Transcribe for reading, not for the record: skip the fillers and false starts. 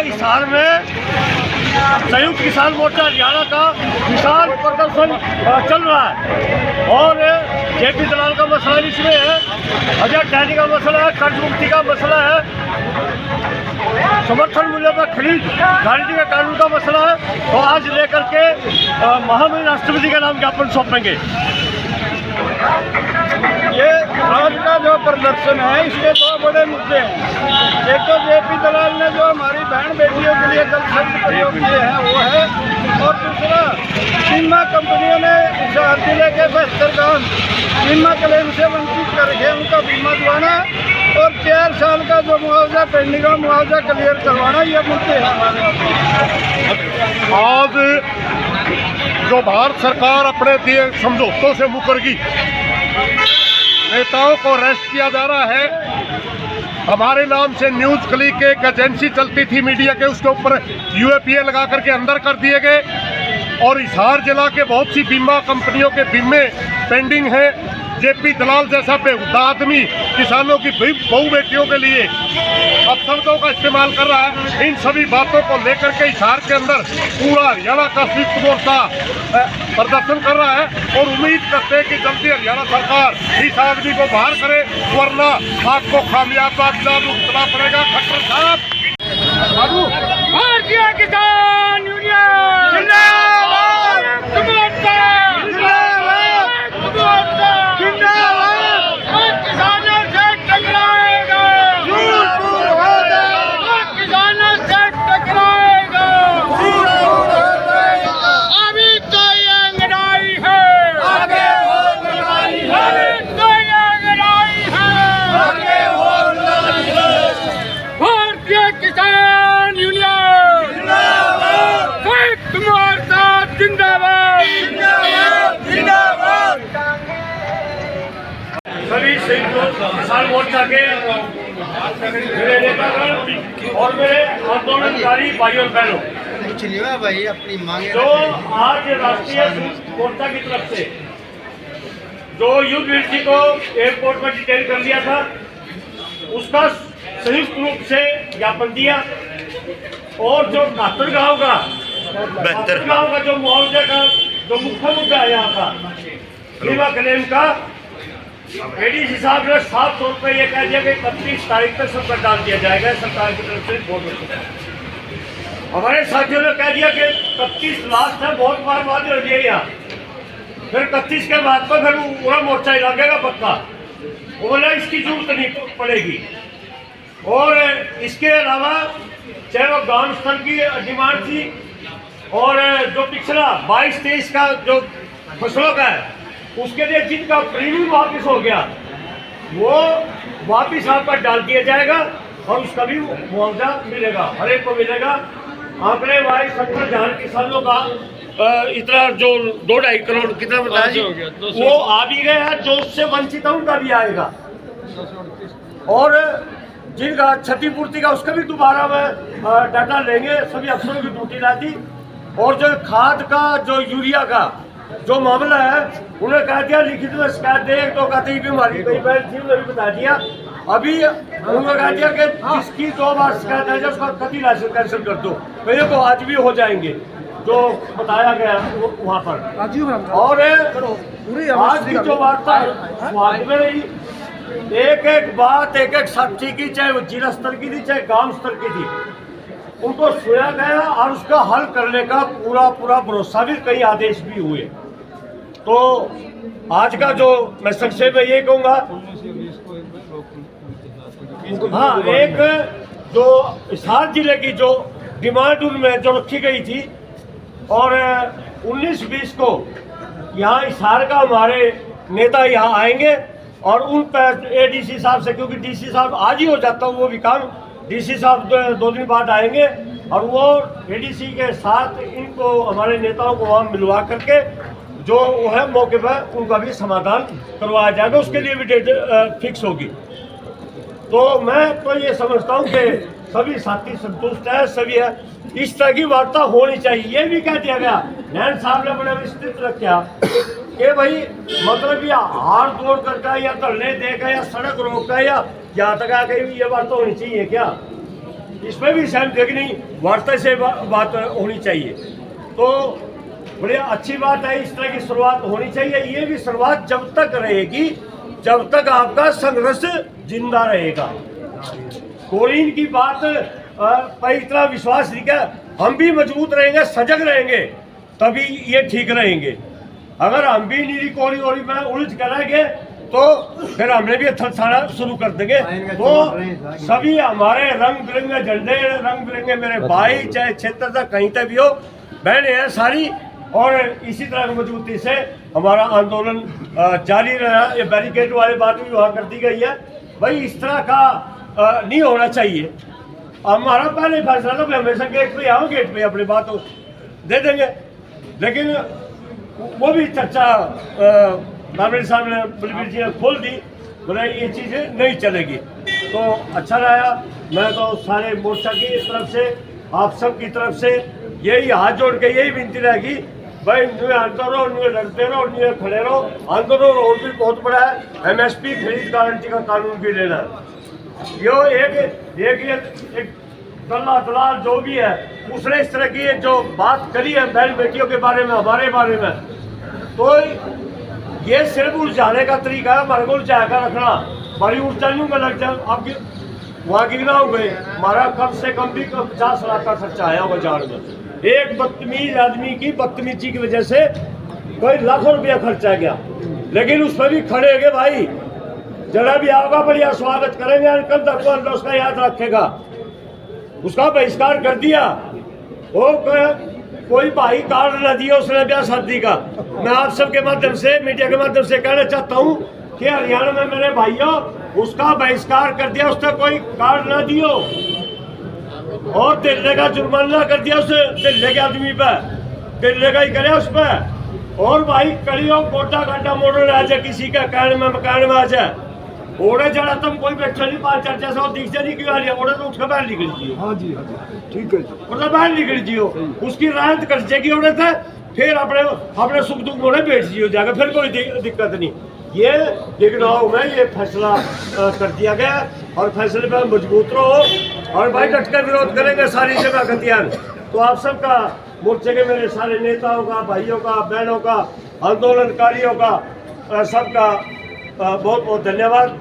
हिसार में संयुक्त किसान मोर्चा हरियाणा का विशाल प्रदर्शन चल रहा है और जेपी दलाल का मसला इसमें है, अजय टहनी का मसला है, कर्ज मुक्ति का मसला है, समर्थन मूल्य पर खरीद गारंटी के कानून का मसला है। तो आज लेकर के महामहिम राष्ट्रपति का नाम ज्ञापन सौंपेंगे। ये आज का जो प्रदर्शन है इसके दो बड़े मुद्दे हैं। एक तो जेपी दलाल ने जो हमारी बहन बेटियों के लिए गलत शब्द प्रयोग किए हैं वो है, और दूसरा बीमा कंपनियों ने हिसार जिले के 72 गांव बीमा क्लेम से वंचित कर रखे, उनका बीमा दिलाना और 4 साल का जो मुआवजा पेंडिंग का मुआवजा क्लियर करवाना, ये मुद्दे हैं हमारे। आज जो भारत सरकार अपने दिए समझौतों से मुकरगी, नेताओं को अरेस्ट किया जा रहा है। हमारे नाम से न्यूज क्लिक एक एजेंसी चलती थी मीडिया के, उसके ऊपर यूएपीए लगा करके अंदर कर दिए गए और हिसार जिला के बहुत सी बीमा कंपनियों के बीमे पेंडिंग है। जेपी दलाल जैसा बेहुदा आदमी किसानों की बहू बेटियों के लिए अपशब्दों का इस्तेमाल कर रहा है। इन सभी बातों को लेकर के हिसार के अंदर पूरा हरियाणा का संयुक्त मोर्चा प्रदर्शन कर रहा है और उम्मीद करते हैं कि जल्दी हरियाणा सरकार इस आदमी को बाहर करे, वरना आपको खामियाजा भुगतना पड़ेगा। खट्टर साहब, भारतीय किसान यूनियन किसानों से टकराएगा, किसानों से टकराएगा। अभी तो ये लड़ाई है, आगे वो लड़ाई है, अभी तो ये लड़ाई है, आगे वो लड़ाई है। भारतीय किसान यूनियन जिंदाबाद, संयुक्त मोर्चा जिंदाबाद, जिंदाबाद, जिंदाबाद। सभी संयुक्त किसान मोर्चा के मेरे नेतागण और मेरे आंदोलनकारी भाइयों बहनों, कुछ नहीं हुआ भाई, अपनी मांगे जो आज राष्ट्रीय संयुक्त मोर्चा की तरफ से जो यूनिवर्सिटी को एयरपोर्ट में डिटेन कर दिया था, उसका संयुक्त रूप से ज्ञापन दिया और जो 72 गाँव का जो मुआवजे का जो मुख्य मुद्दा है यहाँ का बीमा क्लेम का, एडीसी साहब ने 700 रुपये ये कह दिया कि 31 तारीख तक सबका डाल दिया जाएगा सरकार की तरफ से रिपोर्ट में। हमारे साथियों ने कह दिया कि 31 लास्ट है, बहुत बार बात हो रही है यहाँ, फिर 31 के बाद तो फिर पूरा मोर्चा ही लगेगा पक्का। वो बोला इसकी जरूरत नहीं पड़ेगी। और इसके अलावा चाहे वो गांव स्तर की डिमांड थी और जो पिछला 22-23 का जो फसलों का है उसके लिए जिनका प्रीमियम वापस हो गया वो वापस आप पर डाल दिया जाएगा और उसका भी मुआवजा मिलेगा, हर एक को मिलेगा। आंकड़े वाइज 70,000 किसानों का इतना जो 2-2.5 करोड़ कितना बताया जी, वो आ भी गया है, जो उससे वंचित है उनका भी आएगा और जिनका क्षतिपूर्ति का उसका भी दोबारा में डाटा लेंगे। सभी अफसरों की ड्यूटी लाती और जो खाद का जो यूरिया का जो मामला है उन्हें कह दिया लिखित में शिकायत दे, तो कहते ही बीमारी कई बार थी उन्हें भी बता दिया। अभी उन्होंने कह दिया कि जिसकी 2 बार शिकायत है उसका कति लाइसेंस कैंसिल कर दो, कहीं तो आज भी हो जाएंगे जो बताया गया वहाँ पर। और आज की जो वार्ता वहाँ में रही, एक बात एक साथी की, चाहे वो जिला स्तर की थी चाहे गांव स्तर की थी, उनको सुना गया और उसका हल करने का पूरा भरोसा भी, कई आदेश भी हुए। तो आज का जो मैं संक्षेप में ये कहूँगा, हाँ, एक जो हिसार जिले की जो डिमांड उनमें जो रखी गई थी और 19-20 को यहाँ हिसार का हमारे नेता यहाँ आएंगे और उन पर एडीसी साहब से, क्योंकि डीसी साहब आज ही हो जाता वो भी काम, डीसी साहब 2 दिन बाद आएंगे और वो एडीसी के साथ इनको हमारे नेताओं को वहाँ मिलवा करके जो वो है मौके पर उनका भी समाधान करवाया जाएगा, उसके लिए भी डेट फिक्स होगी। तो मैं तो ये समझता हूँ कि सभी साथी संतुष्ट है, सभी है, इस तरह की वार्ता होनी चाहिए। ये भी कह दिया गया, नैन साहब ने बड़ा विस्तृत रखा कि भाई मतलब या हार तोड़ करके या धरने देकर या सड़क रोक कर या यहाँ तक आके ये बात तो होनी चाहिए क्या, इसमें भी सहमत है कि नहीं, वार्ता से बात होनी चाहिए। तो बड़ी अच्छी बात है, इस तरह की शुरुआत होनी चाहिए। ये भी शुरुआत जब तक रहेगी जब तक आपका संघर्ष जिंदा रहेगा। कोई इनकी बात पर इतना विश्वास नहीं है, हम भी मजबूत रहेंगे, सजग रहेंगे, तभी ये ठीक रहेंगे। अगर हम भी नीली कोरी ओरी में उलझ कर रहेंगे तो फिर हमने भी थलसाना शुरू कर देंगे। तो सभी हमारे रंग बिरंगे झंडे, रंग बिरंगे मेरे भाई, चाहे क्षेत्र तक कहीं तक भी हो, बहनें हैं सारी, और इसी तरह की मजबूती से हमारा आंदोलन जारी रहा। ये बैरिकेड वाली बात भी वहाँ कर दी गई है, भाई इस तरह का नहीं होना चाहिए। हमारा पहले फैसला था, हमेशा गेट पे आओ, गेट पे अपनी बात दे देंगे, लेकिन वो भी चर्चा नामिल साहब ने, बलबीर जी ने खोल दी, बोला ये चीज़ें नहीं चलेगी। तो अच्छा रहा। मैं तो सारे मोर्चा की तरफ से, आप सब की तरफ से यही हाथ जोड़ के यही विनती रहेगी, भाई न्यू आंदोलन रहो, न्यू लड़ते रहो, न्यू खड़े रहो। आंदोलन और भी बहुत बड़ा है, MSP खरीद गारंटी का कानून भी लेना है। यो एक दलाल जो भी है उसने इस तरह की जो बात करी है बहन बेटियों के बारे में, हमारे बारे में, तो ये सिर्फ उलझाने का तरीका है, हमारे को उलझा कर रखना। हमारी ऊंचाइयों में लग जाए, आपकी वहाँ गिरना हो गए, हमारा कम से कम भी 50 लाख का खर्चा आया होगा जान में। एक बदतमीज आदमी की बदतमीजी की वजह से कोई लाखों रुपया खर्चा गया, लेकिन उस पर भी खड़े हो गए भाई, जरा भी आओगा बढ़िया स्वागत करेंगे, कल तक उसका याद रखेगा। उसका बहिष्कार कर दिया, वो कोई भाई कार्ड न दिया उसने ब्याह शादी का। मैं आप सबके माध्यम से, मीडिया के माध्यम से कहना चाहता हूँ कि हरियाणा में मेरे भाइयों उसका बहिष्कार कर दिया, उसने कोई कार्ड ना दियो, और दिल्ली का जुर्माना कर दिया उस दिल्ली के आदमी पे, दिल्ली का ही करे उस पर। और भाई कड़ियों गोटा घंटा मोड़ आ जाए, किसी का कहने में मकान में आ जाए, ओढ़े जरा तुम कोई बैठा नहीं, 5 चर्चा दिख नहीं क्यों आ रही है, ओढ़े तो उसका बाहर निकल जियो। हाँ जी, ठीक है, मतलब बाहर निकल जियो, उसकी राहत कर जाएगी ओढ़े थे, फिर अपने सुख दुख मोड़े बैठ जियो जाकर, फिर कोई दिक्कत नहीं। ये दिगनाओं में ये फैसला कर दिया गया, और फैसले पर मजबूत रहो, और भाई डट कर विरोध करेंगे सारी जगह गतियान। तो आप सबका, मोर्चे के मेरे सारे नेताओं का, भाइयों का, बहनों का, आंदोलनकारियों का, सबका बहुत बहुत धन्यवाद।